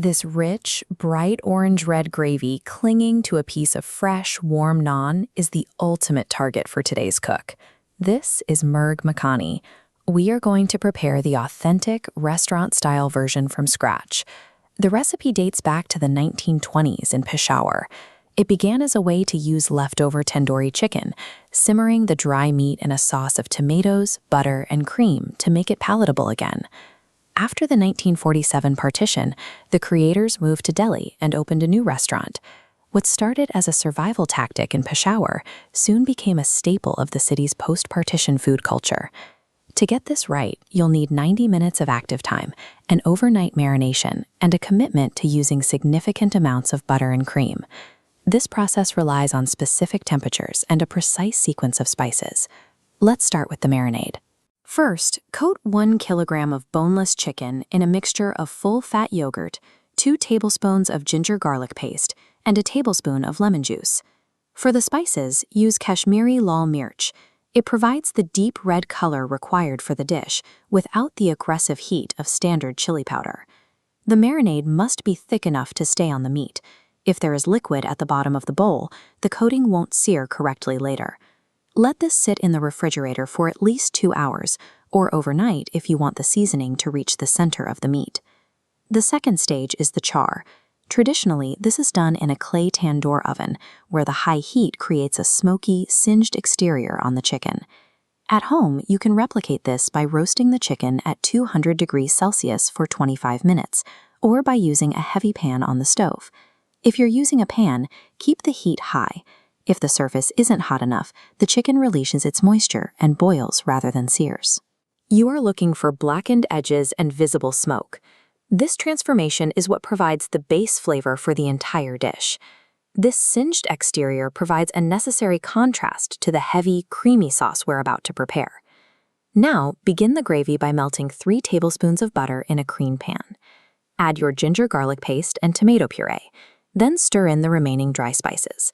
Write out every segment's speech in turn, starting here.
This rich, bright orange-red gravy clinging to a piece of fresh, warm naan is the ultimate target for today's cook. This is Murg Makhani. We are going to prepare the authentic, restaurant-style version from scratch. The recipe dates back to the 1920s in Peshawar. It began as a way to use leftover tandoori chicken, simmering the dry meat in a sauce of tomatoes, butter, and cream to make it palatable again. After the 1947 partition, the creators moved to Delhi and opened a new restaurant. What started as a survival tactic in Peshawar soon became a staple of the city's post-partition food culture. To get this right, you'll need 90 minutes of active time, an overnight marination, and a commitment to using significant amounts of butter and cream. This process relies on specific temperatures and a precise sequence of spices. Let's start with the marinade. First, coat 1 kilogram of boneless chicken in a mixture of full-fat yogurt, 2 tablespoons of ginger garlic paste, and a tablespoon of lemon juice. For the spices, use Kashmiri lal mirch. It provides the deep red color required for the dish without the aggressive heat of standard chili powder. The marinade must be thick enough to stay on the meat. If there is liquid at the bottom of the bowl, the coating won't sear correctly later. Let this sit in the refrigerator for at least 2 hours, or overnight if you want the seasoning to reach the center of the meat. The second stage is the char. Traditionally, this is done in a clay tandoor oven, where the high heat creates a smoky, singed exterior on the chicken. At home, you can replicate this by roasting the chicken at 200 degrees Celsius for 25 minutes, or by using a heavy pan on the stove. If you're using a pan, keep the heat high. If the surface isn't hot enough, the chicken releases its moisture and boils rather than sears. You are looking for blackened edges and visible smoke. This transformation is what provides the base flavor for the entire dish. This singed exterior provides a necessary contrast to the heavy, creamy sauce we're about to prepare. Now, begin the gravy by melting 3 tablespoons of butter in a cream pan. Add your ginger garlic paste and tomato puree. Then stir in the remaining dry spices.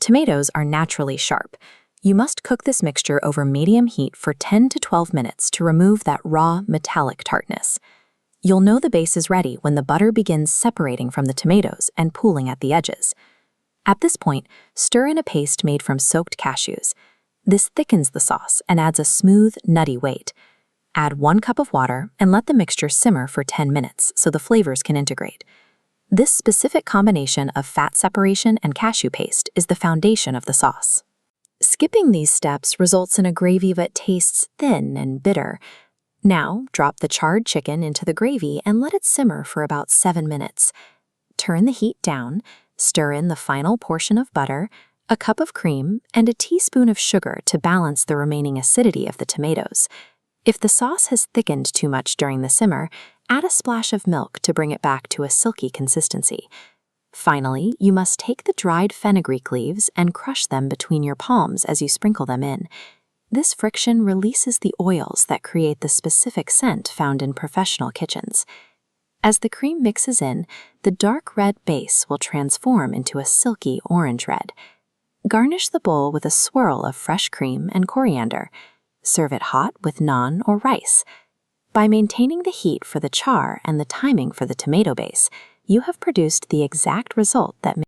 Tomatoes are naturally sharp. You must cook this mixture over medium heat for 10 to 12 minutes to remove that raw, metallic tartness. You'll know the base is ready when the butter begins separating from the tomatoes and pooling at the edges. At this point, stir in a paste made from soaked cashews. This thickens the sauce and adds a smooth, nutty weight. Add 1 cup of water and let the mixture simmer for 10 minutes so the flavors can integrate. This specific combination of fat separation and cashew paste is the foundation of the sauce. Skipping these steps results in a gravy that tastes thin and bitter. Now, drop the charred chicken into the gravy and let it simmer for about 7 minutes. Turn the heat down, stir in the final portion of butter, a cup of cream, and a teaspoon of sugar to balance the remaining acidity of the tomatoes. If the sauce has thickened too much during the simmer, add a splash of milk to bring it back to a silky consistency. Finally, you must take the dried fenugreek leaves and crush them between your palms as you sprinkle them in. This friction releases the oils that create the specific scent found in professional kitchens. As the cream mixes in, the dark red base will transform into a silky orange red. Garnish the bowl with a swirl of fresh cream and coriander. Serve it hot with naan or rice. By maintaining the heat for the char and the timing for the tomato base, you have produced the exact result that